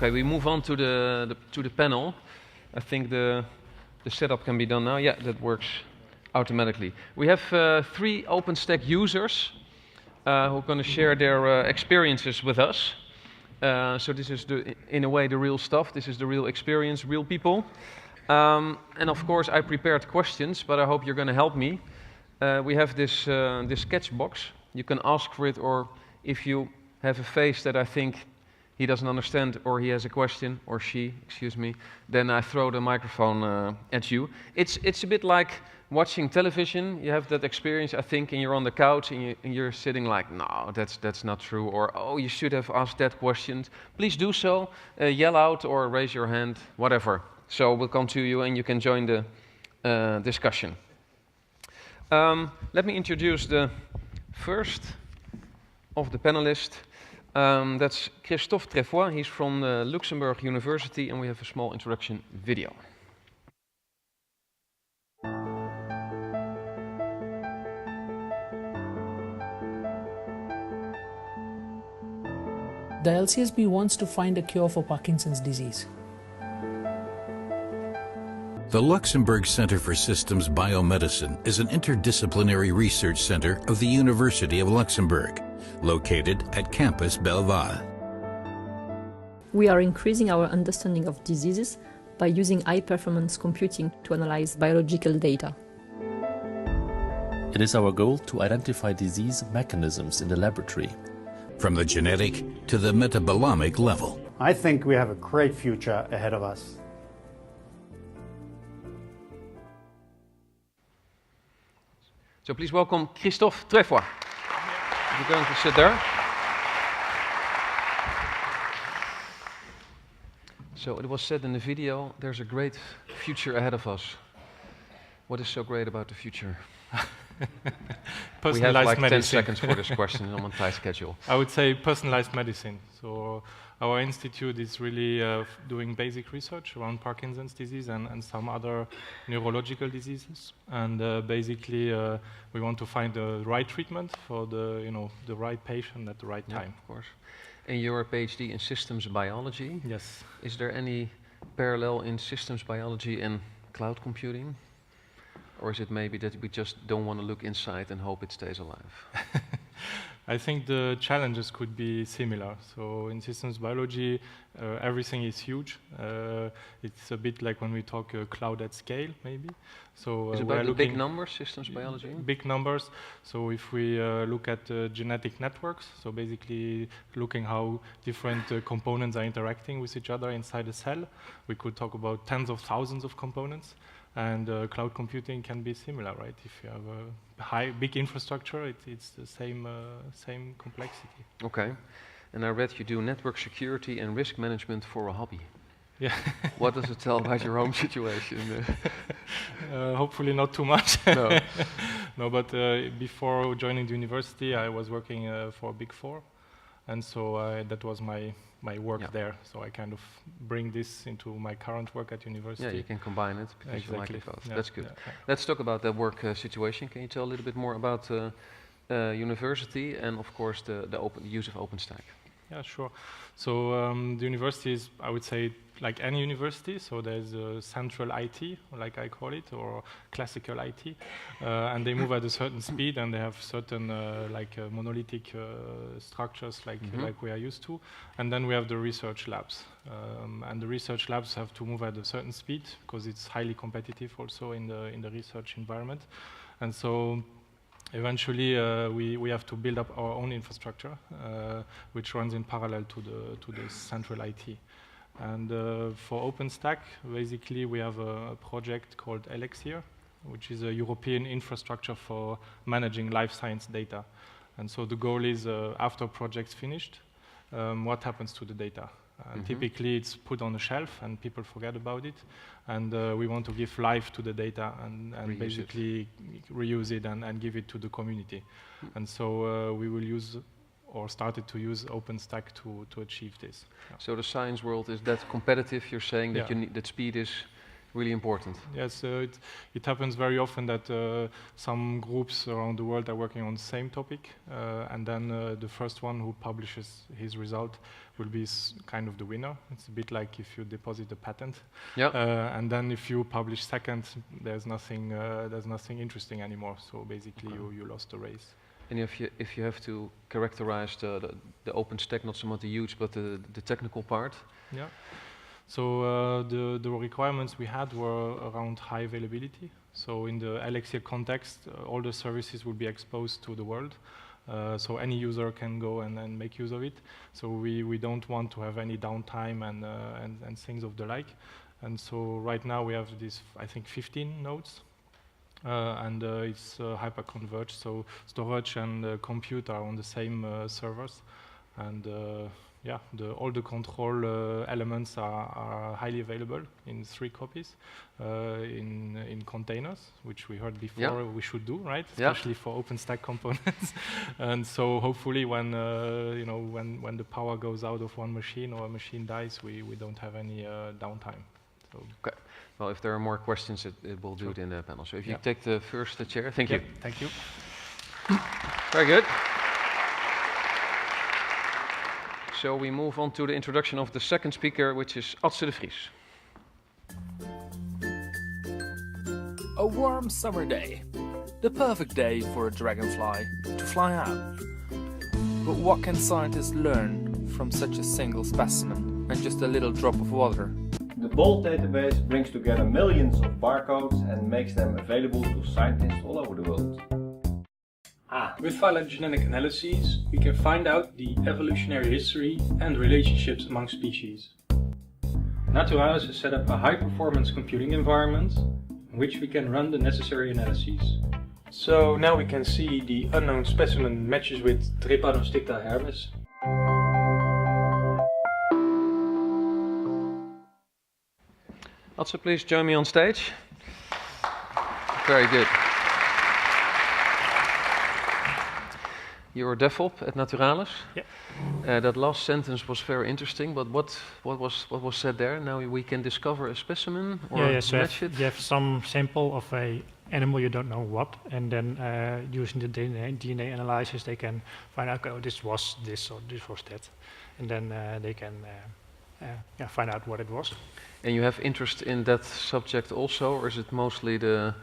Okay, we move on to the panel. I think the setup can be done now. Yeah, that works automatically. We have 3 OpenStack users who are going to share their experiences with us. So this is, in a way, the real stuff. This is the real experience, real people. And of course, I prepared questions, but I hope you're going to help me. We have this sketch box. You can ask for it, or if you have a face that I think he doesn't understand, or he has a question, or she, excuse me, then I throw the microphone at you. It's a bit like watching television. You have that experience, I think, and you're on the couch and you're sitting like, no, that's not true, or oh, you should have asked that question. Please do so, yell out or raise your hand, whatever. So we'll come to you and you can join the discussion. Let me introduce the first of the panelists. That's Christophe Trefois. He's from Luxembourg University, and we have a small introduction video. The LCSB wants to find a cure for Parkinson's disease. The Luxembourg Center for Systems Biomedicine is an interdisciplinary research center of the University of Luxembourg, located at Campus Belval. We are increasing our understanding of diseases by using high-performance computing to analyze biological data. It is our goal to identify disease mechanisms in the laboratory, from the genetic to the metabolomic level. I think we have a great future ahead of us. So please welcome Christophe Trefois. You're going to sit there. So it was said in the video, there's a great future ahead of us. What is so great about the future? We have like medicine. 10 seconds for this question on a tight schedule. I would say personalized medicine. So our institute is really doing basic research around Parkinson's disease and some other neurological diseases. And basically, we want to find the right treatment for the right patient at the right time. Of course. And you're a PhD in systems biology. Yes. Is there any parallel in systems biology and cloud computing? Or is it maybe that we just don't want to look inside and hope it stays alive? I think the challenges could be similar. So in systems biology, everything is huge. It's a bit like when we talk cloud at scale, maybe. So is it about the big numbers, systems biology? Big numbers. So if we look at genetic networks, so basically looking how different components are interacting with each other inside a cell, we could talk about tens of thousands of components. And cloud computing can be similar, right? If you have a big infrastructure, it's the same complexity. Okay. And I read you do network security and risk management for a hobby. Yeah. What does it tell about your home situation? Hopefully not too much. No. No, but before joining the university, I was working for Big Four. And so that was my work there. So I kind of bring this into my current work at university. Yeah, you can combine it because exactly. you like it both. Yeah. That's good. Yeah. Let's talk about the work situation. Can you tell a little bit more about university and, of course, the use of OpenStack? Yeah, sure. So the university is, I would say, like any university. So there's a central IT, like I call it, or classical IT, and they move at a certain speed, and they have certain monolithic structures, like we are used to. And then we have the research labs, and the research labs have to move at a certain speed because it's highly competitive also in the research environment, and so. Eventually, we have to build up our own infrastructure, which runs in parallel to the central IT. And for OpenStack, basically, we have a project called Elixir, which is a European infrastructure for managing life science data. And so the goal is, after project's finished, what happens to the data? And typically, it's put on a shelf, and people forget about it. And we want to give life to the data and basically reuse it and give it to the community. And so we will use or started to use OpenStack to achieve this. So the science world is that competitive? You're saying that you need, that speed is really important. Yes, it happens very often that some groups around the world are working on the same topic, and then the first one who publishes his result will be kind of the winner. It's a bit like if you deposit a patent, and then if you publish second, there's nothing interesting anymore. So basically, you lost the race. And if you have to characterize the OpenStack, not so much the use, but the technical part. Yeah. So the requirements we had were around high availability. So in the Elixir context, all the services will be exposed to the world. So any user can go and make use of it. So we don't want to have any downtime and things of the like. And so right now we have this, I think, 15 nodes. And it's hyper-converged, so storage and compute are on the same servers. And yeah, all the control elements are highly available in 3 copies in containers, which we heard before we should do, right? Especially for OpenStack components. And so hopefully when when the power goes out of one machine or a machine dies, we don't have any downtime. So okay. Well, if there are more questions, it will do it in the panel. So if you take the first chair, thank you. Thank you. Very good. So we move on to the introduction of the second speaker, which is Atze de Vries. A warm summer day. The perfect day for a dragonfly to fly out. But what can scientists learn from such a single specimen and just a little drop of water? The BOLT database brings together millions of barcodes and makes them available to scientists all over the world. With phylogenetic analyses, we can find out the evolutionary history and relationships among species. Naturalis has set up a high-performance computing environment in which we can run the necessary analyses. So now we can see the unknown specimen matches with Trepanosticta hermes. Atze, please join me on stage. Very good. You're a DevOp at Naturalis. Yeah. That last sentence was very interesting, but what was said there? Now we can discover a specimen or so match it? you have some sample of a animal, you don't know what, and then using the DNA analysis they can find out, oh, this was this or this was that, and then they can find out what it was. And you have interest in that subject also, or is it mostly the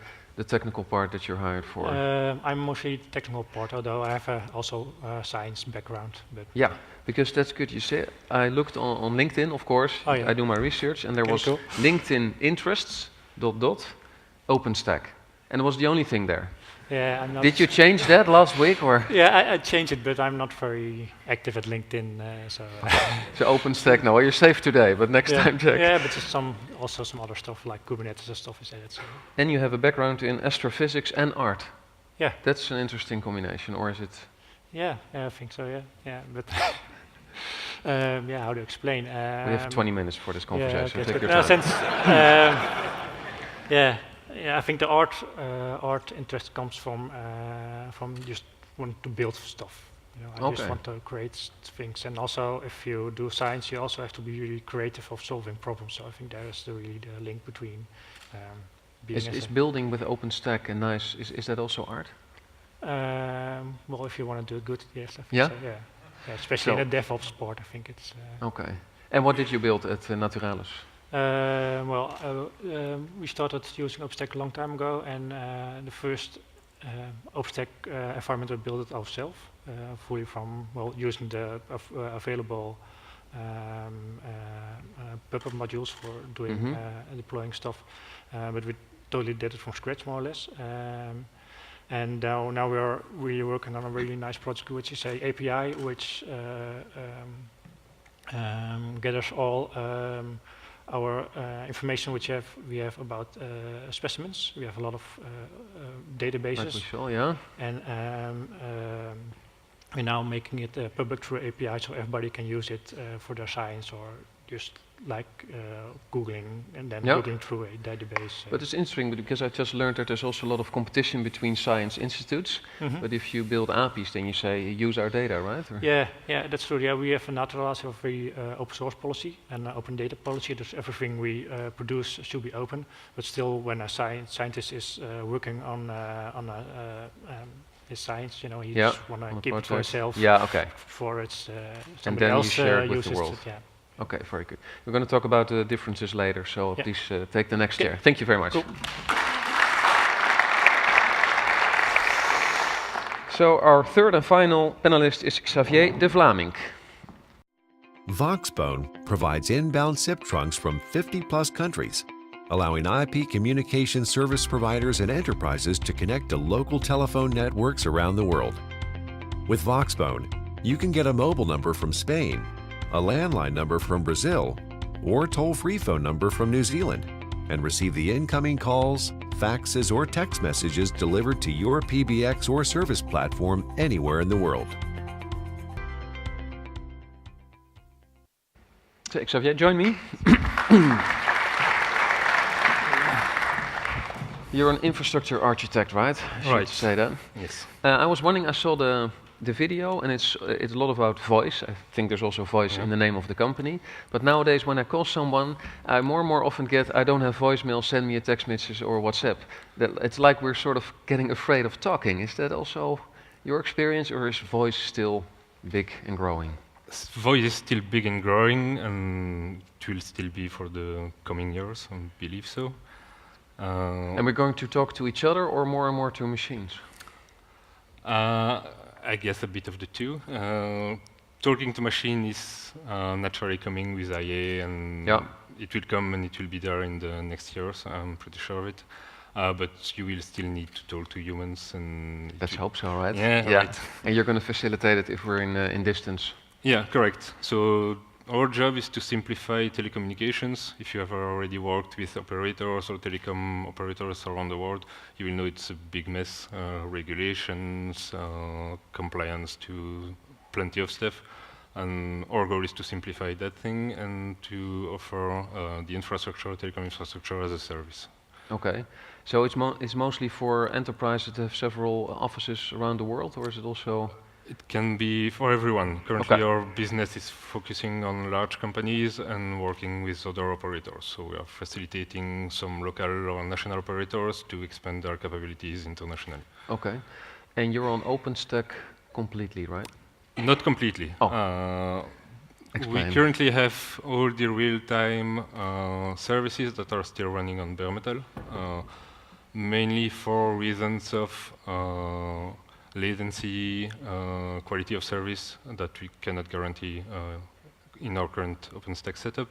technical part that you're hired for? I'm mostly the technical part, although I have also science background. But yeah, because that's good. You say I looked on LinkedIn, of course. Oh, yeah. I do my research, and there was cool. LinkedIn interests ... OpenStack, and it was the only thing there. Yeah, I'm not. Did you change that last week, or? Yeah, I changed it, but I'm not very active at LinkedIn, so. So OpenStack, no, you're safe today, but next time check. Yeah, but there's also some other stuff like Kubernetes and stuff is added. So. And you have a background in astrophysics and art. Yeah. That's an interesting combination, or is it? Yeah, I think so. Yeah, but. How to explain? We have 20 minutes for this conversation. Yeah, okay, take your time. Yeah, I think the art interest comes from just wanting to build stuff. You know, I just want to create things, and also if you do science, you also have to be really creative of solving problems. So I think there is really the link between being. Is building with OpenStack and nice? Is that also art? Well, if you want to do it good, yes. I think yeah? So, yeah, especially in the DevOps part, I think it's. Okay. And what did you build at Naturalis? We started using OpenStack a long time ago, and the first OpenStack environment we built it ourselves, fully from using the available Puppet modules for doing deploying stuff, but we totally did it from scratch, more or less. And now we are really working on a really nice project, which is a API which gathers all our information which we have about specimens. We have a lot of databases. Like we saw, yeah. And we're now making it public through API, so everybody can use it for their science or just like Googling and then looking through a database. But it's interesting because I just learned that there's also a lot of competition between science institutes. But if you build APIs, then you say use our data, right? Or? Yeah, that's true. Yeah, we have a Naturalis open source policy and open data policy. There's everything we produce should be open. But still, when a scientist is working on his science, you know, he just want to keep it for himself. Yeah, okay. For it's and somebody then else you share it with uses the world. it. Yeah. Okay, very good. We're going to talk about the differences later, so please take the next chair. Thank you very much. Cool. So our third and final panelist is Xavier Devlamynck. Voxbone provides inbound SIP trunks from 50+ countries, allowing IP communication service providers and enterprises to connect to local telephone networks around the world. With Voxbone, you can get a mobile number from Spain, a landline number from Brazil, or a toll-free phone number from New Zealand, and receive the incoming calls, faxes, or text messages delivered to your PBX or service platform anywhere in the world. So, Xavier, join me. You're an infrastructure architect, right? Right. Say that. Yes. I was wondering, I saw the video, and it's a lot about voice. I think there's also voice in the name of the company. But nowadays, when I call someone, I more and more often get, I don't have voicemail, send me a text message or WhatsApp. It's like we're sort of getting afraid of talking. Is that also your experience, or is voice still big and growing? Voice is still big and growing, and it will still be for the coming years, I believe so. And we're going to talk to each other or more and more to machines? I guess a bit of the two. Talking to machine is naturally coming with IA, and it will come and it will be there in the next years, I'm pretty sure of it. But you will still need to talk to humans. And let's hope so, right? Yeah. Right. And you're going to facilitate it if we're in distance? Yeah, correct. So our job is to simplify telecommunications. If you have already worked with operators or telecom operators around the world, you will know it's a big mess. Regulations, compliance to plenty of stuff. And our goal is to simplify that thing and to offer the infrastructure, telecom infrastructure as a service. Okay. So it's mostly for enterprises that have several offices around the world, or is it also... It can be for everyone. Currently, our business is focusing on large companies and working with other operators. So we are facilitating some local or national operators to expand their capabilities internationally. Okay. And you're on OpenStack completely, right? Not completely. We currently have all the real-time services that are still running on bare metal, mainly for reasons of latency, quality of service that we cannot guarantee in our current OpenStack setup,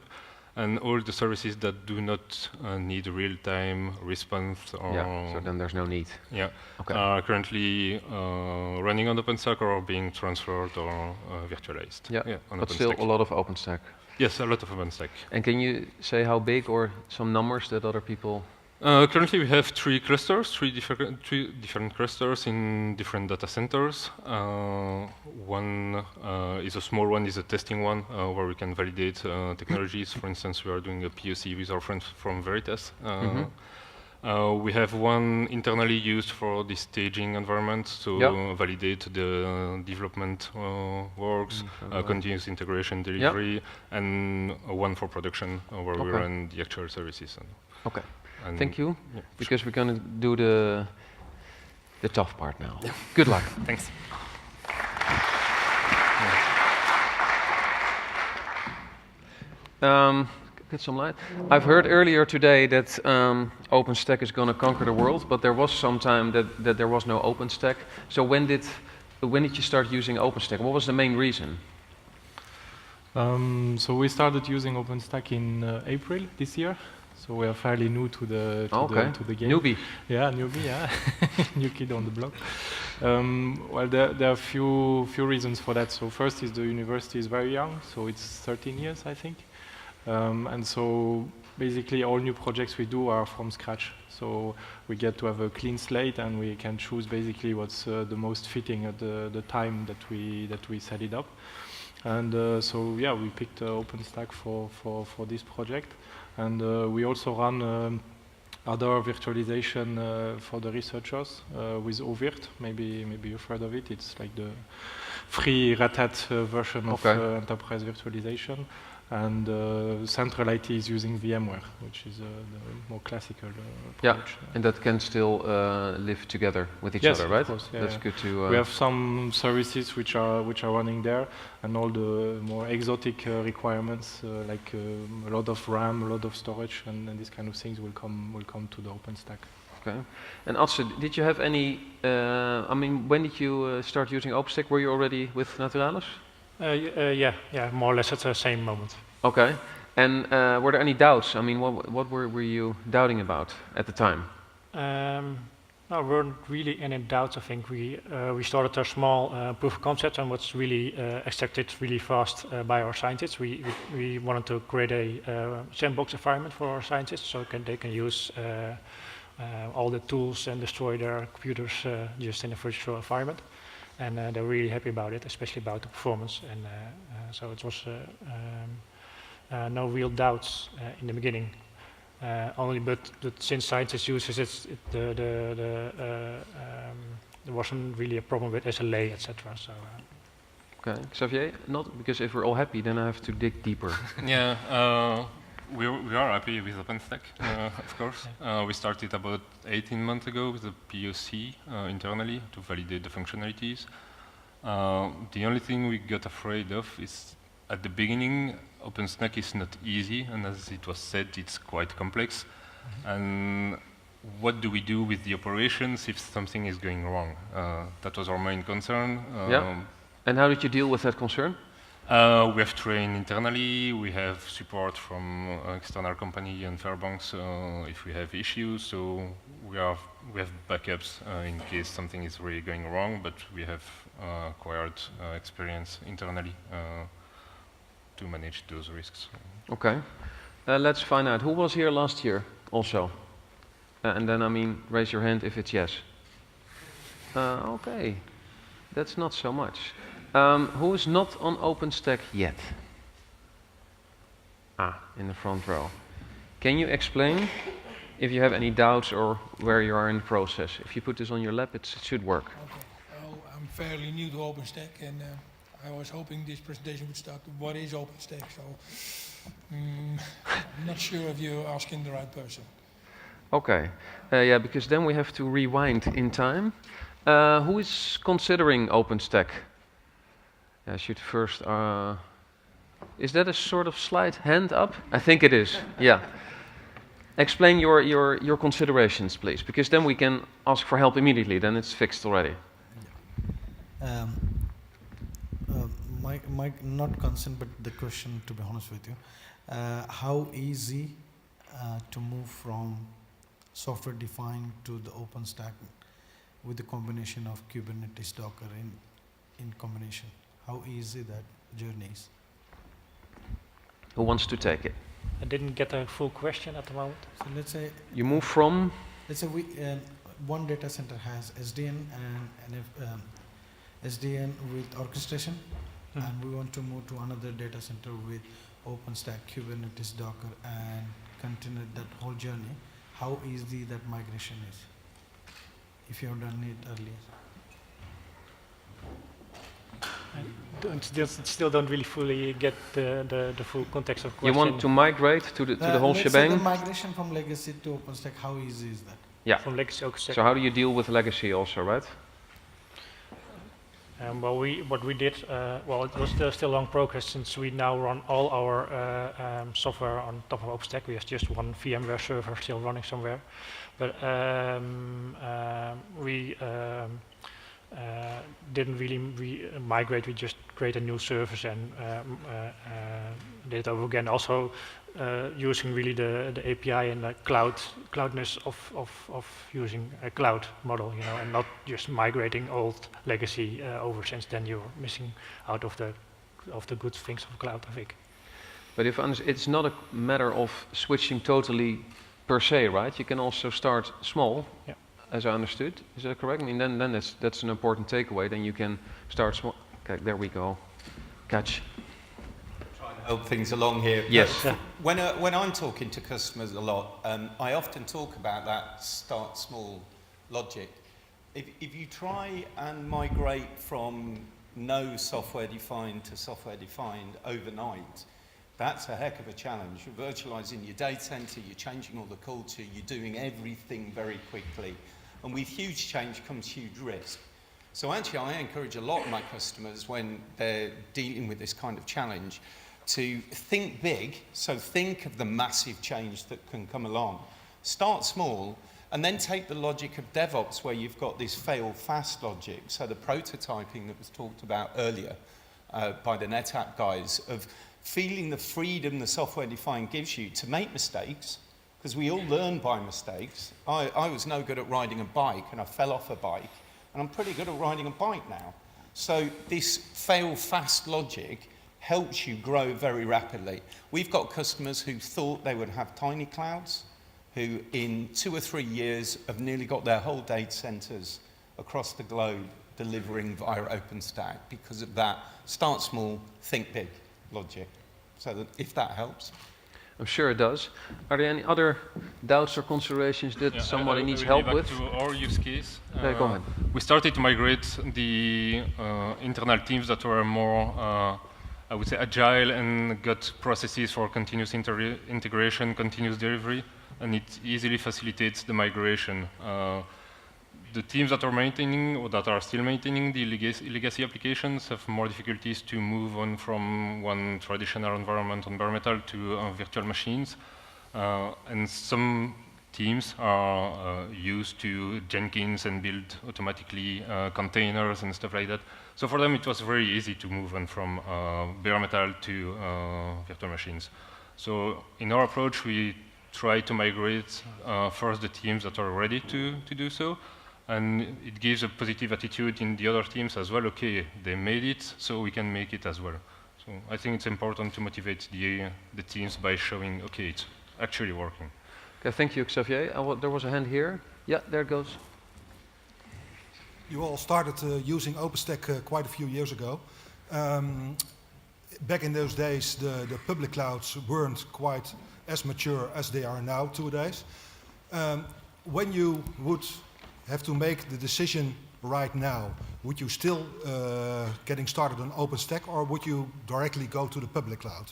and all the services that do not need real-time response. So then there's no need. Yeah, are currently running on OpenStack or are being transferred or virtualized. But still a lot of OpenStack. Yes, a lot of OpenStack. And can you say how big or some numbers that other people... Currently, we have three different clusters in different data centers. One is a small one, is a testing one, where we can validate technologies. For instance, we are doing a POC with our friends from Veritas. We have one internally used for the staging environment, so validate the development works, continuous integration delivery, and one for production, where we run the actual services. Okay. Thank you, because we're going to do the tough part now. Good luck. Thanks. Get some light. I've heard earlier today that OpenStack is going to conquer the world, but there was some time that there was no OpenStack. So when did you start using OpenStack? What was the main reason? So we started using OpenStack in April this year. So we are fairly new to the game. Newbie. Yeah, newbie. Yeah, new kid on the block. Well, there are a few reasons for that. So first is the university is very young, so it's 13 years, I think. And so basically all new projects we do are from scratch. So we get to have a clean slate, and we can choose basically what's the most fitting at the time that we set it up. And so yeah, we picked OpenStack for this project, and we also run other virtualization for the researchers with OVIRT. Maybe you've heard of it. It's like the free Red Hat version of enterprise virtualization. And central IT is using VMware, which is the more classical approach. Yeah, and that can still live together with each other, right? Of course, yeah, that's good to. We have some services which are running there, and all the more exotic requirements, like a lot of RAM, a lot of storage, and these kind of things will come to the OpenStack. Okay. And Atze, did you have any? I mean, when did you start using OpenStack? Were you already with Naturalis? Yeah, more or less at the same moment. Okay. And were there any doubts? I mean, what were you doubting about at the time? No, we weren't really any doubts. I think we started a small proof of concept, and what's really accepted really fast by our scientists. We wanted to create a sandbox environment for our scientists, so they can use all the tools and destroy their computers just in a virtual environment. And they're really happy about it, especially about the performance. And so it was no real doubts in the beginning. But since scientists use it, there wasn't really a problem with SLA, etc. So. Okay, Xavier, not because if we're all happy, then I have to dig deeper. Yeah. We are happy with OpenStack, of course. We started about 18 months ago with a POC internally to validate the functionalities. The only thing we got afraid of is at the beginning, OpenStack is not easy, and as it was said, it's quite complex. And what do we do with the operations if something is going wrong? That was our main concern. Yeah. And how did you deal with that concern? We have trained internally, we have support from external company and Fairbanks if we have issues, so we have backups in case something is really going wrong, but we have acquired experience internally to manage those risks. Okay, let's find out. Who was here last year also? And then, I mean, raise your hand if it's yes. Okay, that's not so much. Who is not on OpenStack yet? In the front row. Can you explain if you have any doubts or where you are in the process? If you put this on your lap, it should work. Okay. Well, I'm fairly new to OpenStack, and I was hoping this presentation would start with what is OpenStack. So I'm not sure if you're asking the right person. Okay. Yeah, because then we have to rewind in time. Who is considering OpenStack? I should first. Is that a sort of slide hand up? I think it is. Yeah. Explain your considerations, please, because then we can ask for help immediately. Then it's fixed already. My not concern, but the question, to be honest with you, how easy to move from software defined to the OpenStack with the combination of Kubernetes Docker in combination? How easy that journey is? Who wants to take it? I didn't get a full question at the moment. So let's say you move from. Let's say one data center has SDN and SDN with orchestration, and we want to move to another data center with OpenStack, Kubernetes, Docker, and continue that whole journey. How easy that migration is, if you have done it earlier? I still don't really fully get the full context of the question. You want to migrate to the whole shebang? The migration from legacy to OpenStack, how easy is that? Yeah. From legacy to OpenStack. So how do you deal with legacy also, right? Well, what we did, well, it was still long progress since we now run all our software on top of OpenStack. We have just one VMware server still running somewhere, but we didn't really migrate. We just created new service and did it over again. Also, using really the API and the cloudness of using a cloud model, you know, and not just migrating old legacy over, since then you're missing out of the good things of cloud, I think. But if it's not a matter of switching totally per se, right? You can also start small. Yeah. As I understood, is that correct? I mean, then that's an important takeaway. Then you can start small. Okay, there we go. catch. Trying to help things along here. Yes. When I'm talking to customers a lot, I often talk about that start small logic. If you try and migrate from no software defined to software defined overnight, that's a heck of a challenge. You're virtualizing your data center, you're changing all the culture, you're doing everything very quickly. And with huge change comes huge risk. So actually I encourage a lot of my customers when they're dealing with this kind of challenge to think big, so think of the massive change that can come along. Start small, and then take the logic of DevOps where you've got this fail fast logic, so the prototyping that was talked about earlier by the NetApp guys, of feeling the freedom the software defined gives you to make mistakes, because we all learn by mistakes. I was no good at riding a bike and I fell off a bike, and I'm pretty good at riding a bike now. So this fail fast logic helps you grow very rapidly. We've got customers who thought they would have tiny clouds, who in 2 or 3 years have nearly got their whole data centers across the globe delivering via OpenStack because of that start small, think big logic. So that if that helps. I'm sure it does. Are there any other doubts or considerations that somebody needs help with? To our use case, go ahead. We started to migrate the internal teams that were more, I would say, agile and got processes for continuous integration, continuous delivery, and it easily facilitates the migration. The teams that are maintaining or that are still maintaining the legacy applications have more difficulties to move on from one traditional environment on bare metal to virtual machines. And some teams are used to Jenkins and build automatically containers and stuff like that. So for them it was very easy to move on from bare metal to virtual machines. So in our approach we try to migrate first the teams that are ready to do so. And it gives a positive attitude in the other teams as well. Okay, they made it, so we can make it as well. So I think it's important to motivate the teams by showing, okay, it's actually working. Okay, thank you, Xavier. There was a hand here. Yeah, there it goes. You all started using OpenStack quite a few years ago. Back in those days, the public clouds weren't quite as mature as they are now nowadays. When you would have to make the decision right now, would you still getting started on OpenStack, or would you directly go to the public cloud?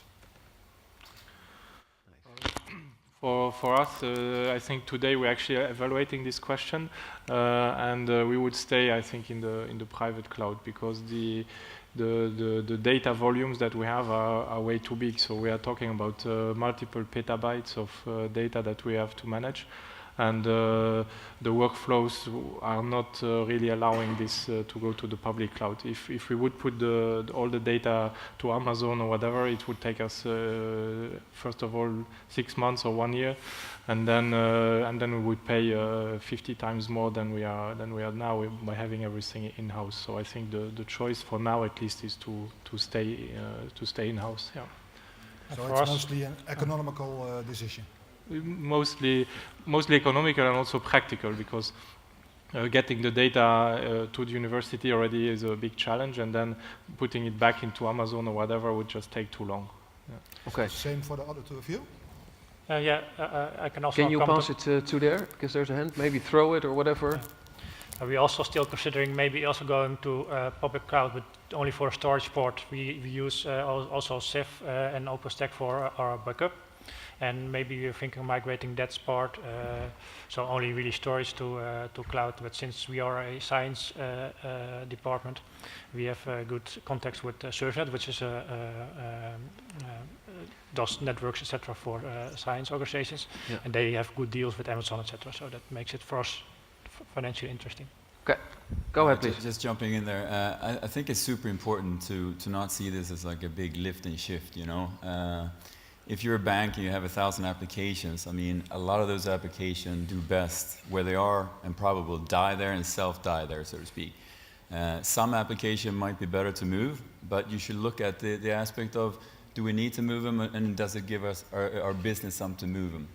For us, I think today we're actually evaluating this question, and we would stay, I think, in the private cloud, because the data volumes that we have are way too big. So we are talking about multiple petabytes of data that we have to manage. And the workflows are not really allowing this to go to the public cloud. If we would put all the data to Amazon or whatever, it would take us first of all 6 months or 1 year, and then we would pay 50 times more than we are now by having everything in house. So I think the choice for now at least is to stay in house. Yeah. So it's mostly an economical decision. Mostly economical and also practical, because getting the data to the university already is a big challenge, and then putting it back into Amazon or whatever would just take too long. Yeah. Okay. Same for the other two of you? I can also. Can you pass it to there? Because there's a hand. Maybe throw it or whatever. Yeah. We're also still considering maybe also going to public cloud, but only for a storage port. We use also Ceph and OpenStack for our backup. And maybe we're thinking of migrating that part, so only really storage to cloud. But since we are a science department, we have good contacts with SurfNet, which is does networks, etc., for science organizations, and they have good deals with Amazon, etc. So that makes it for us financially interesting. Okay, go ahead, please. Just jumping in there, I think it's super important to not see this as like a big lift and shift, you know. If you're a bank and you have 1,000 applications, I mean, a lot of those applications do best where they are and probably will die there and self-die there, so to speak. Some application might be better to move, but you should look at the aspect of, do we need to move them, and does it give us our business something to move them?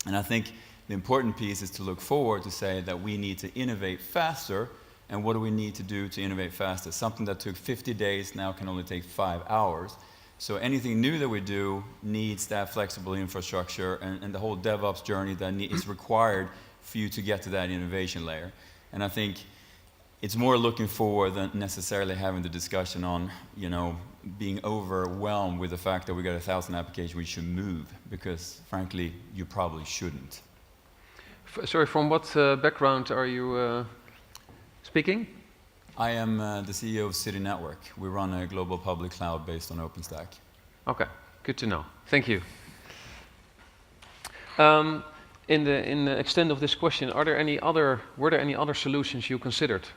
And I think the important piece is to look forward to say that we need to innovate faster and what do we need to do to innovate faster? Something that took 50 days now can only take 5 hours. So anything new that we do needs that flexible infrastructure and the whole DevOps journey that is required for you to get to that innovation layer. And I think it's more looking forward than necessarily having the discussion on, being overwhelmed with the fact that we got 1,000 applications we should move, because frankly, you probably shouldn't. Sorry, from what background are you speaking? I am the CEO of City Network. We run a global public cloud based on OpenStack. Okay, good to know. Thank you. In the extent of this question, were there any other solutions you considered?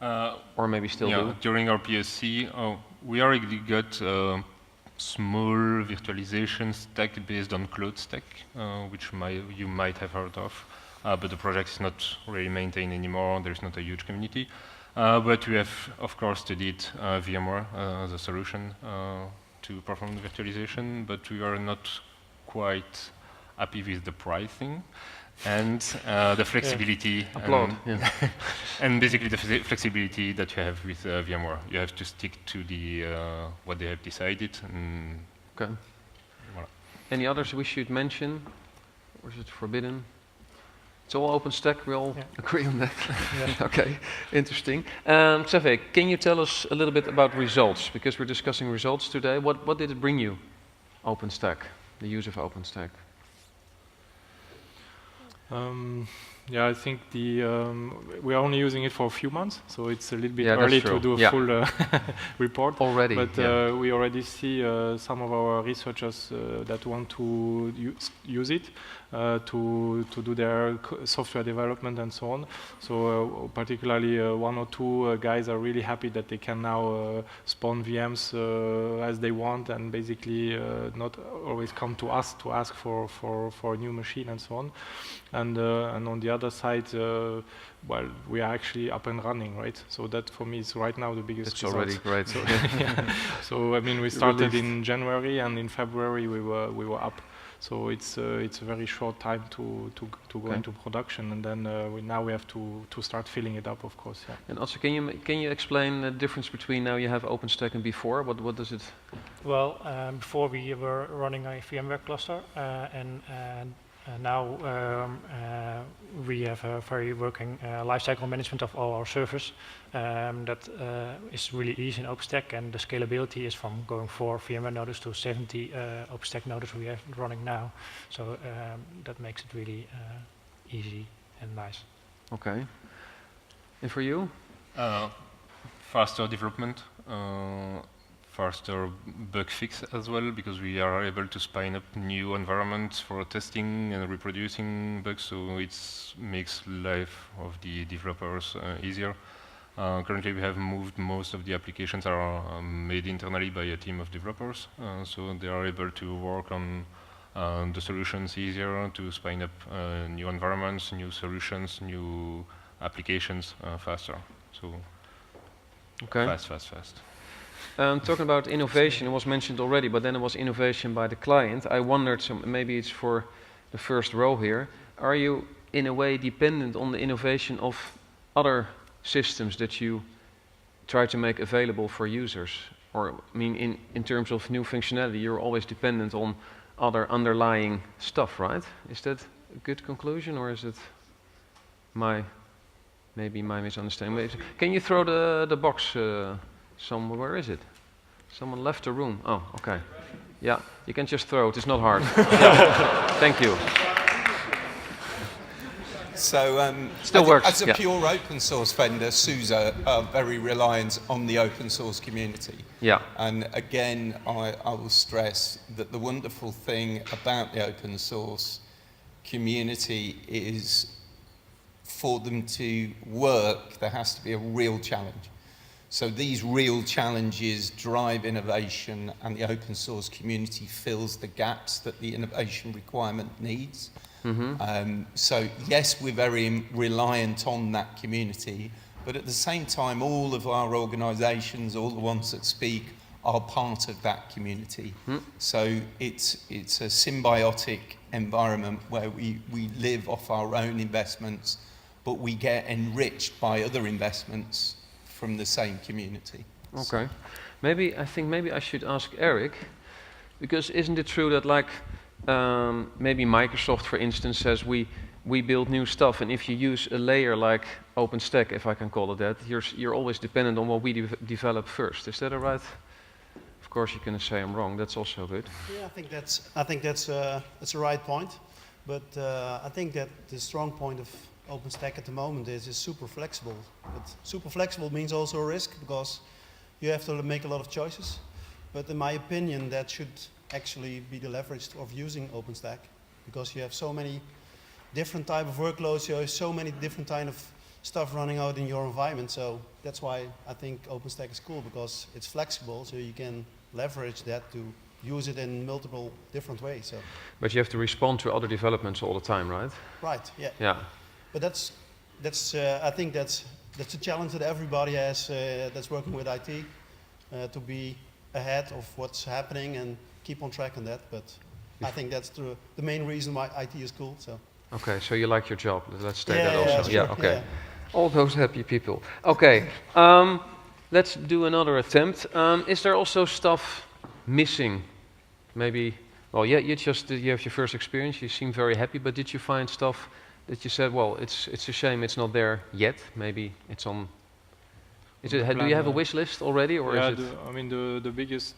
Or maybe still do? During our PSC, we already got a small virtualization stack based on CloudStack, which you might have heard of. But the project is not really maintained anymore. There's not a huge community. But we have, of course, studied VMware as a solution to perform the virtualization, but we are not quite happy with the pricing and the flexibility. Applaud. And basically the flexibility that you have with VMware. You have to stick to the what they have decided. Okay. Voilà. Any others we should mention? Or is it forbidden? It's all OpenStack, we all agree on that. Okay, interesting. Xavier, can you tell us a little bit about results? Because we're discussing results today. What did it bring you, OpenStack, the use of OpenStack? I think we are only using it for a few months, so it's a little bit early to do a full report. Already, but we already see some of our researchers that want to use it to do their software development and so on. So particularly 1 or 2 guys are really happy that they can now spawn VMs as they want, and basically not always come to us to ask for a new machine and so on. And on the other side, well, we are actually up and running, right? So that for me is right now the biggest result. Already great. So, so I mean, we started in January, and in February we were up. So it's a very short time to go into production, and then now we have to start filling it up, of course. Yeah. And also, can you explain the difference between now you have OpenStack and before? What does it? Well, before we were running a VMware cluster, and now we have a very working lifecycle management of all our servers. That is really easy in OpenStack, and the scalability is from going 4 VMware nodes to 70 OpenStack nodes we have running now. So that makes it really easy and nice. Okay. And for you? Faster development. Faster bug fix as well, because we are able to spin up new environments for testing and reproducing bugs, so it makes life of the developers easier. Currently we have moved most of the applications are made internally by a team of developers, so they are able to work on the solutions easier, to spin up new environments, new solutions, new applications faster. So fast. Talking about innovation, it was mentioned already, but then it was innovation by the client. I wondered, so maybe it's for the first row here, are you in a way dependent on the innovation of other systems that you try to make available for users? Or, I mean, in terms of new functionality, you're always dependent on other underlying stuff, right? Is that a good conclusion, or is it maybe my misunderstanding? Can you throw the box somewhere? Where is it? Someone left the room. Oh, okay. Yeah, you can just throw it. It's not hard. Thank you. So, still works. As a pure open source vendor, SUSE are very reliant on the open source community. Yeah. And again, I will stress that the wonderful thing about the open source community is, for them to work, there has to be a real challenge. So these real challenges drive innovation, and the open source community fills the gaps that the innovation requirement needs. So yes, we're very reliant on that community, but at the same time, all of our organizations, all the ones that speak, are part of that community. So it's a symbiotic environment where we live off our own investments, but but we get enriched by other investments from the same community. Okay. Maybe I should ask Eric, because isn't it true that like maybe Microsoft, for instance, says we build new stuff, and if you use a layer like OpenStack, if I can call it that, you're always dependent on what we develop first. Is that right? Of course, you can say I'm wrong. That's also good. Yeah, I think that's a right point. But I think that the strong point of OpenStack at the moment is super flexible. But super flexible means also a risk, because you have to make a lot of choices. But in my opinion, that should actually be the leverage of using OpenStack, because you have so many different type of workloads, you have so many different kind of stuff running out in your environment. So that's why I think OpenStack is cool, because it's flexible, so you can leverage that to use it in multiple different ways. So. But you have to respond to other developments all the time, right? Right. Yeah. Yeah. But I think that's a challenge that everybody has that's working with IT, to be ahead of what's happening and keep on track on that. But I think that's the main reason why IT is cool. So. Okay, so you like your job. Let's state yeah, that also. Yeah, yeah, okay. Yeah. All those happy people. Okay, let's do another attempt. Is there also stuff missing? Maybe, well, yeah, you have your first experience. You seem very happy, but did you find stuff that you said, well, it's a shame it's not there yet? Maybe it's on. Do you have a wish list already, or yeah, is it? I mean, the biggest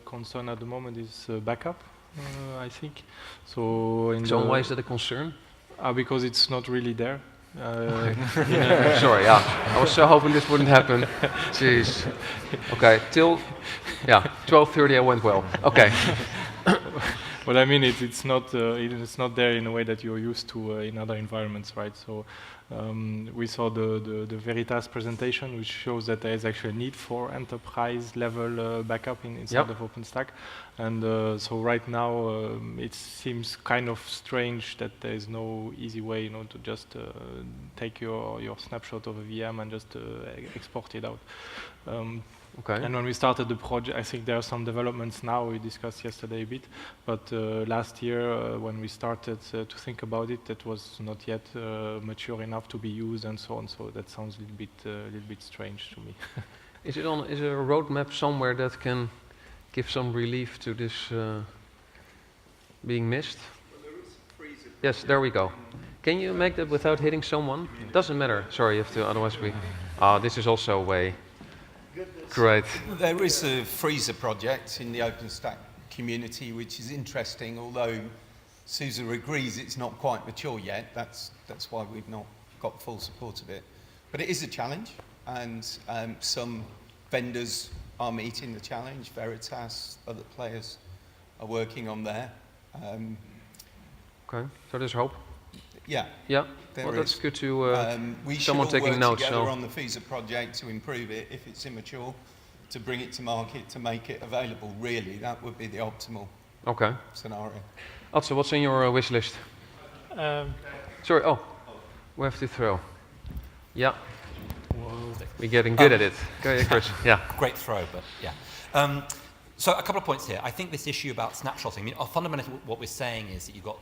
concern at the moment is backup. I think so. Why is that a concern? Because it's not really there. Sorry, yeah. I was so hoping this wouldn't happen. Jeez. Okay, till 12:30 I went well. Okay. Well, I mean, it's not there in a way that you're used to in other environments, right? So we saw the Veritas presentation, which shows that there is actually a need for enterprise level backup inside of OpenStack. And so right now it seems kind of strange that there is no easy way, to just take your snapshot of a VM and just export it out. Okay. And when we started the project, I think there are some developments now, we discussed yesterday a bit, but last year when we started to think about it, that was not yet mature enough to be used and so on, so that sounds a little bit strange to me. Is there a roadmap somewhere that can give some relief to this being missed? Yes, there we go. Can you make that without hitting someone? Doesn't matter. Sorry, you have to, otherwise we... this is also a way. Great. There is a freezer project in the OpenStack community, which is interesting, although SUSE agrees it's not quite mature yet. That's why we've not got full support of it. But it is a challenge, and some vendors are meeting the challenge. Veritas, other players are working on there. Okay, so there's hope. Yeah. Yeah. Well, that's good to we someone should all taking work notes. together on the FISA project to improve it if it's immature, to bring it to market, to make it available. Really, that would be the optimal scenario. Atze, what's in your wish list? Sorry. We have to throw. Yeah. We're getting good at it. Go ahead, Chris. Yeah. Great throw, but yeah. So a couple of points here. I think this issue about snapshotting. I mean, fundamentally, what we're saying is that you've got,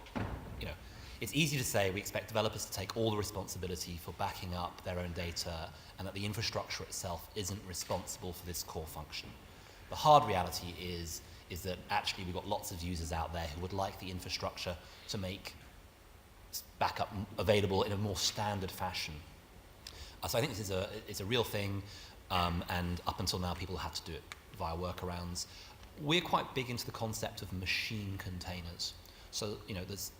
it's easy to say we expect developers to take all the responsibility for backing up their own data, and that the infrastructure itself isn't responsible for this core function. The hard reality is that actually we've got lots of users out there who would like the infrastructure to make backup available in a more standard fashion. So I think this is a real thing, and up until now people have to do it via workarounds. We're quite big into the concept of machine containers. So there's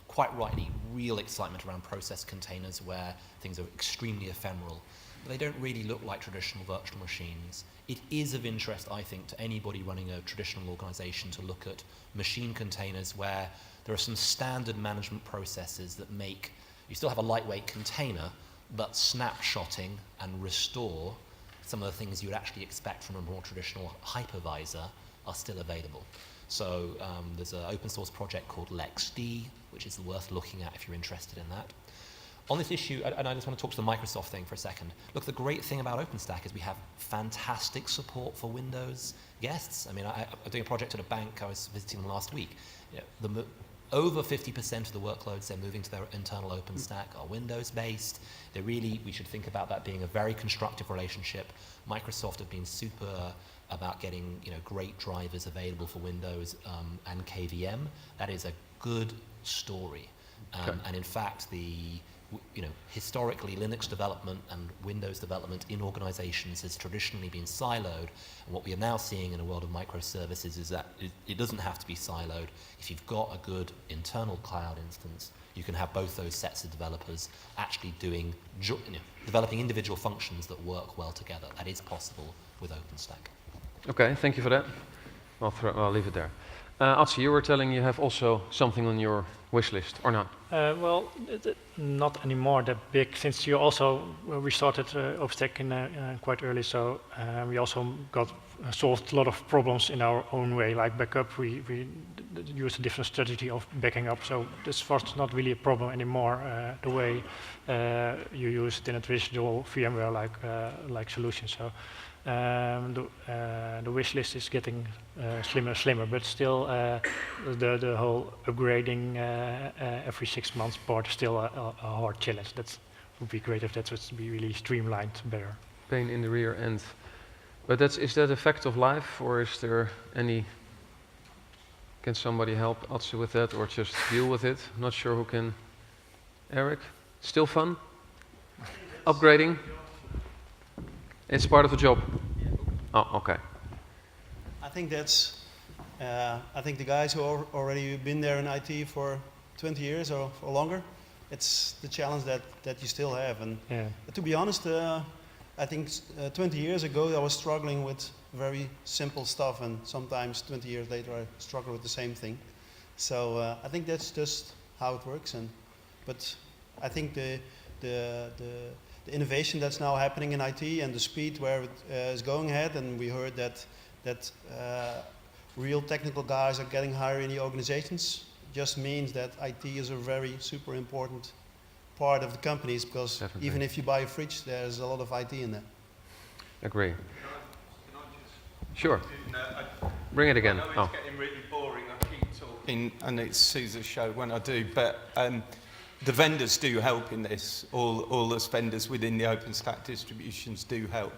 quite rightly real excitement around process containers where things are extremely ephemeral. But they don't really look like traditional virtual machines. It is of interest, I think, to anybody running a traditional organization to look at machine containers where there are some standard management processes that make, you still have a lightweight container, but snapshotting and restore some of the things you would actually expect from a more traditional hypervisor are still available. So there's an open source project called LexD, which is worth looking at if you're interested in that. On this issue, and I just want to talk to the Microsoft thing for a second. Look, the great thing about OpenStack is we have fantastic support for Windows guests. I mean, I'm doing a project at a bank. I was visiting them last week. over 50% of the workloads they're moving to their internal OpenStack are Windows-based. We should think about that being a very constructive relationship. Microsoft have been super about getting great drivers available for Windows and KVM. That is a good story. And in fact, historically Linux development and Windows development in organizations has traditionally been siloed. And what we are now seeing in a world of microservices is that it doesn't have to be siloed. If you've got a good internal cloud instance, you can have both those sets of developers actually developing individual functions that work well together. That is possible with OpenStack. Okay, thank you for that. I'll leave it there. Atze, you were telling you have also something on your wish list, or not? Well, not anymore that big, since we started OpenStack quite early, so we also solved a lot of problems in our own way, like backup. We used a different strategy of backing up, so this was not really a problem anymore, the way you use it in a traditional VMware like solution. So the wish list is getting slimmer and slimmer, but still the whole upgrading every 6 months part is still a hard challenge. That would be great if that would be really streamlined better. Pain in the rear end. But is that a fact of life, or is there can somebody help Atze with that, or just deal with it? Not sure who can. Eric, still fun? Upgrading? It's part of the job. Oh, okay. I think the guys who already been there in IT for 20 years or longer, it's the challenge that you still have. And to be honest, I think 20 years ago I was struggling with very simple stuff, and sometimes 20 years later I struggle with the same thing. So I think that's just how it works. But I think the innovation that's now happening in IT and the speed where it is going ahead, and we heard that real technical guys are getting higher in the organizations, just means that IT is a very super important part of the companies, because definitely, even if you buy a fridge, there's a lot of IT in there. Agree. Can I sure. Bring it again. I know it's getting really boring. I keep talking, and it's Susan's show when I do, but the vendors do help in this. All the vendors within the OpenStack distributions do help.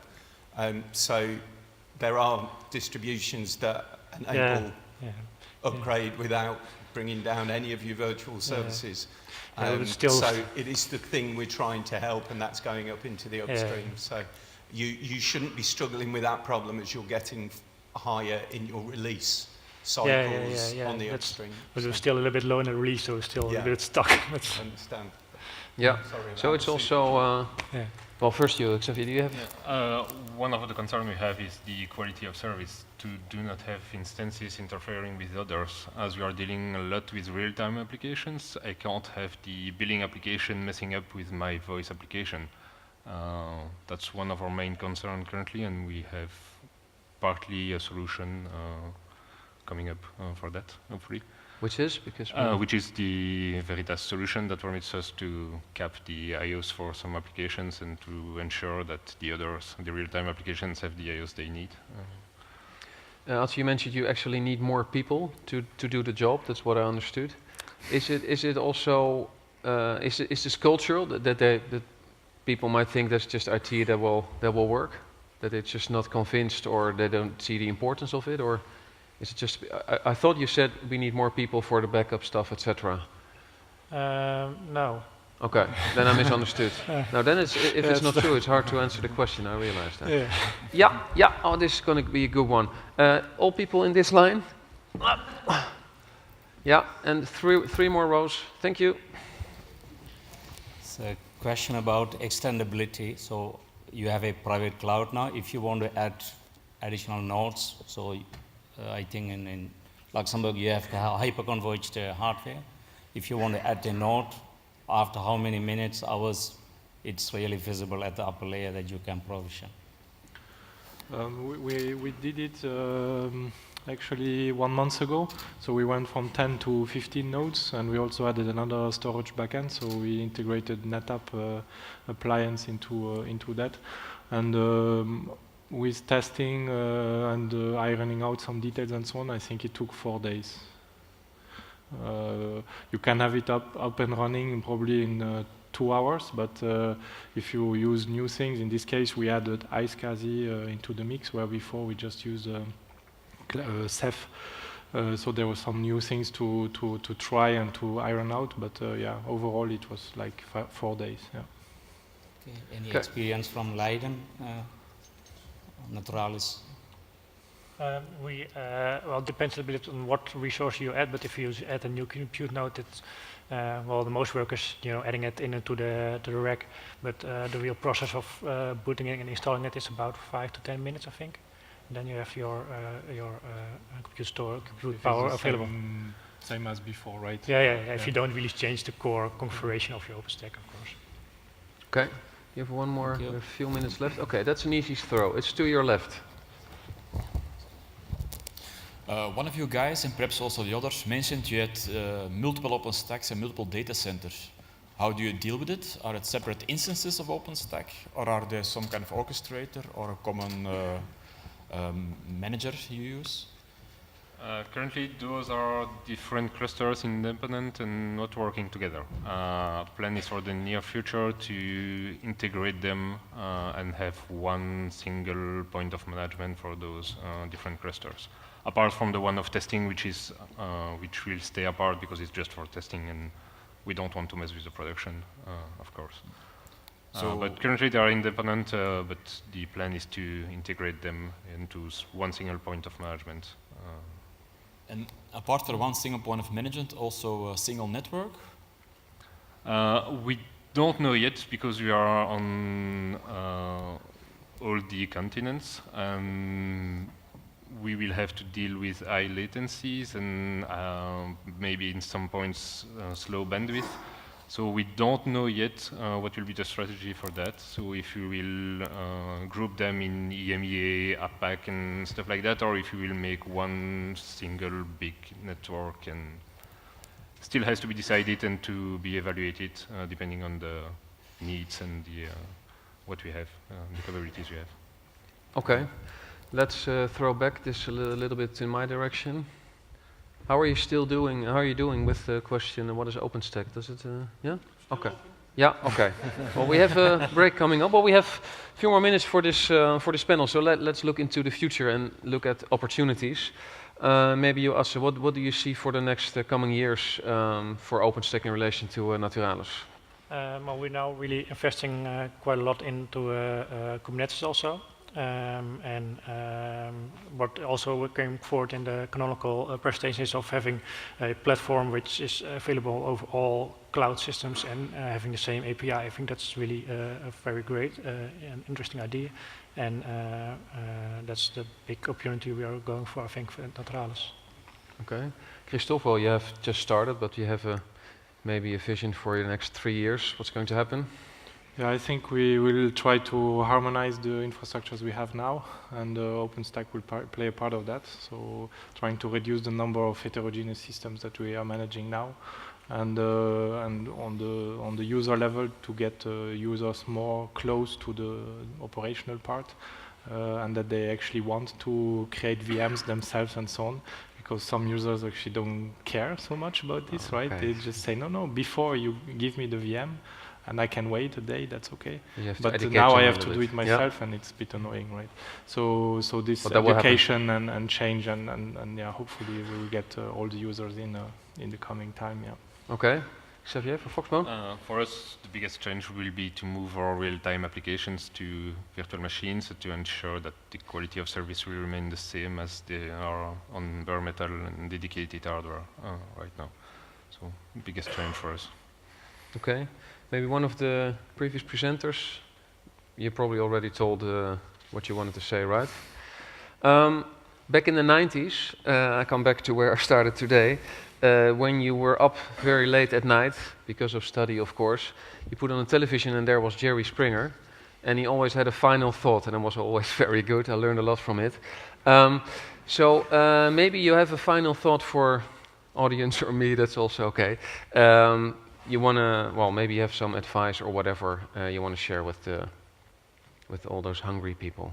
So there are distributions that enable upgrade without bringing down any of your virtual services. So it is the thing we're trying to help, and that's going up into the upstream. So you shouldn't be struggling with that problem as you're getting higher in your release cycles on the upstream. But we're still a little bit low in the release, so we're still a little bit stuck. I understand. Yeah. So it's also. Well, first you, Xavier, do you have? One of the concerns we have is the quality of service, to do not have instances interfering with others. As we are dealing a lot with real-time applications, I can't have the billing application messing up with my voice application. That's one of our main concerns currently, and we have partly a solution coming up for that, hopefully. Which is? Which is the Veritas solution that permits us to cap the IOs for some applications and to ensure that the real-time applications have the IOs they need. As you mentioned, you actually need more people to do the job. That's what I understood. Is it also is this cultural that people might think that's just IT that will work, that it's just not convinced, or they don't see the importance of it, or? Is it just? I thought you said we need more people for the backup stuff, etc. No. Okay, then I misunderstood. Now, then if it's not true, it's hard to answer the question. I realize that. Yeah. Oh, this is going to be a good one. All people in this line. Yeah, and three more rows. Thank you. It's a question about extendability. So you have a private cloud now. If you want to add additional nodes, so I think in Luxembourg you have to have hyper-converged hardware. If you want to add a node, after how many minutes, hours, it's really visible at the upper layer that you can provision. We did it actually 1 month ago. So we went from 10 to 15 nodes, and we also added another storage backend. So we integrated NetApp appliance into that. And with testing and ironing out some details and so on, I think it took 4 days. You can have it up and running probably in 2 hours, but if you use new things, in this case we added iSCSI into the mix, where before we just used Ceph. So there were some new things to try and to iron out, but yeah, overall it was like 4 days. Yeah. Okay. Any experience from Leiden, Naturalis? Well, it depends a bit on what resource you add, but if you add a new compute node, it's well, the most work is adding it into the rack, but the real process of booting it and installing it is about 5 to 10 minutes, I think. And then you have your compute power available. Same as before, right? Yeah. If you don't really change the core configuration of your OpenStack, of course. Okay, you have one more, a few minutes left. Okay, that's an easy throw. It's to your left. One of you guys, and perhaps also the others, mentioned you had multiple OpenStacks and multiple data centers. How do you deal with it? Are it separate instances of OpenStack, or are there some kind of orchestrator or a common manager you use? Currently, those are different clusters, independent and not working together. Plan is for the near future to integrate them and have one single point of management for those different clusters. Apart from the one of testing, which will stay apart because it's just for testing, and we don't want to mess with the production, of course. But currently they are independent, but the plan is to integrate them into one single point of management. And apart from one single point of management, also a single network? We don't know yet, because we are on all the continents. We will have to deal with high latencies and maybe in some points slow bandwidth. So we don't know yet what will be the strategy for that. So if you will group them in EMEA, APAC and stuff like that, or if you will make one single big network, and still has to be decided and to be evaluated depending on the needs and the what we have, the capabilities we have. Okay, let's throw back this a little bit in my direction. How are you still doing? How are you doing with the question? What is OpenStack? Does it? Yeah. Okay. Yeah. Okay. Well, we have a break coming up. Well, we have a few more minutes for this panel. So let's look into the future and look at opportunities. Maybe you, Atze, what do you see for the next coming years for OpenStack in relation to Naturalis? Well, we're now really investing quite a lot into Kubernetes also. What also came forward in the canonical presentations of having a platform which is available over all cloud systems and having the same API. I think that's really a very great and interesting idea, and that's the big opportunity we are going for, I think, for Naturalis. Okay, Christophe, well, you have just started, but you have maybe a vision for the next 3 years. What's going to happen? Yeah, I think we will try to harmonize the infrastructures we have now, and OpenStack will play a part of that. So trying to reduce the number of heterogeneous systems that we are managing now, and on the user level to get users more close to the operational part, and that they actually want to create VMs themselves and so on. Because some users actually don't care so much about this, right? They just say, no, before you give me the VM, and I can wait a day, that's okay. But now I have to do it myself, and it's a bit annoying, right? So this education and change, and yeah, hopefully we will get all the users in the coming time, yeah. Okay. Xavier, for Voxbone? For us, the biggest change will be to move our real-time applications to virtual machines to ensure that the quality of service will remain the same as they are on bare metal and dedicated hardware right now. So, biggest change for us. Okay. Maybe one of the previous presenters, you probably already told what you wanted to say, right? Back in the 90s, I come back to where I started today, when you were up very late at night, because of study, of course, you put on the television and there was Jerry Springer, and he always had a final thought, and it was always very good. I learned a lot from it. So maybe you have a final thought for audience or me, that's also okay. You want to, well, maybe you have some advice or whatever you want to share with all those hungry people.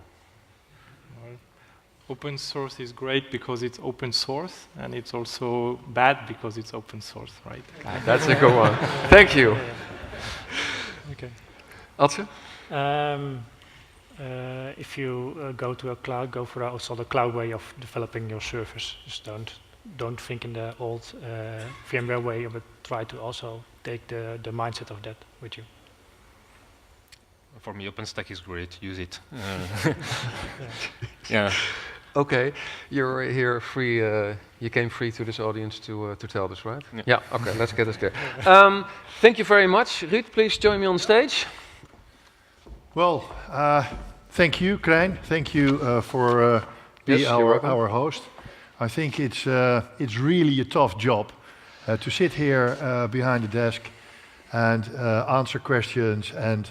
Open source is great because it's open source, and it's also bad because it's open source, right? That's a good one. Thank you. Okay. Atze? If you go to a cloud, go for also the cloud way of developing your service. Just don't think in the old VMware way, but try to also take the mindset of that with you. For me, OpenStack is great. Use it. Yeah. Okay, you're here free. You came free to this audience to tell this, right? Yeah. Okay, let's get this clear. Thank you very much, Ruud. Please join me on stage. Well, thank you, Krijn. Thank you for being our host. I think it's really a tough job to sit here behind the desk and answer questions and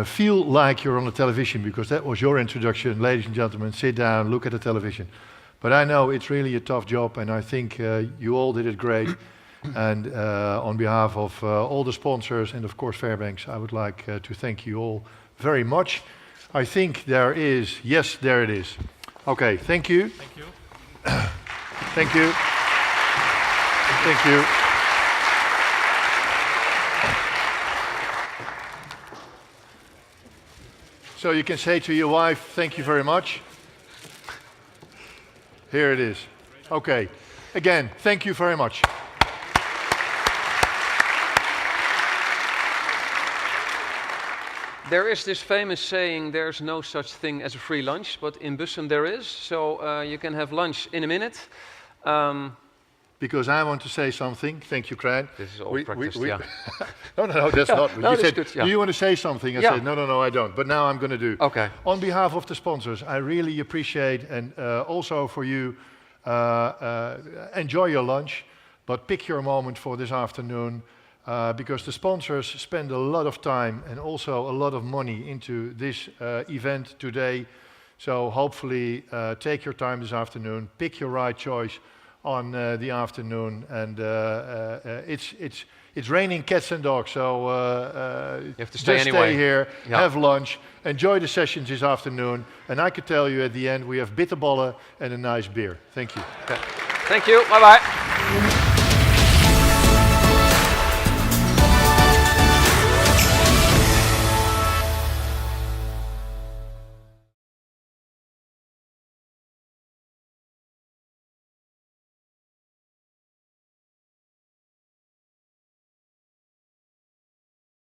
feel like you're on the television, because that was your introduction. Ladies and gentlemen, sit down, look at the television. But I know it's really a tough job, and I think you all did it great. And on behalf of all the sponsors and of course Fairbanks, I would like to thank you all very much. I think there is, yes, there it is. Okay, thank you. Thank you. Thank you. Thank you. So you can say to your wife, thank you very much. Here it is. Okay. Again, thank you very much. There is this famous saying, there's no such thing as a free lunch, but in Bussum there is. So you can have lunch in a minute. Because I want to say something. Thank you, Krijn. This is all practiced, yeah. No, that's not. No, you said, good, yeah. do you want to say something? I said, no, I don't. But now I'm going to do. Okay. On behalf of the sponsors, I really appreciate, and also for you, enjoy your lunch, but pick your moment for this afternoon, because the sponsors spend a lot of time and also a lot of money into this event today. So hopefully take your time this afternoon, pick your right choice on the afternoon, and it's raining cats and dogs, so you have to stay anyway. Stay here, have lunch, enjoy the sessions this afternoon, and I could tell you at the end we have bitterballen and a nice beer. Thank you. Okay. Thank you. Bye bye.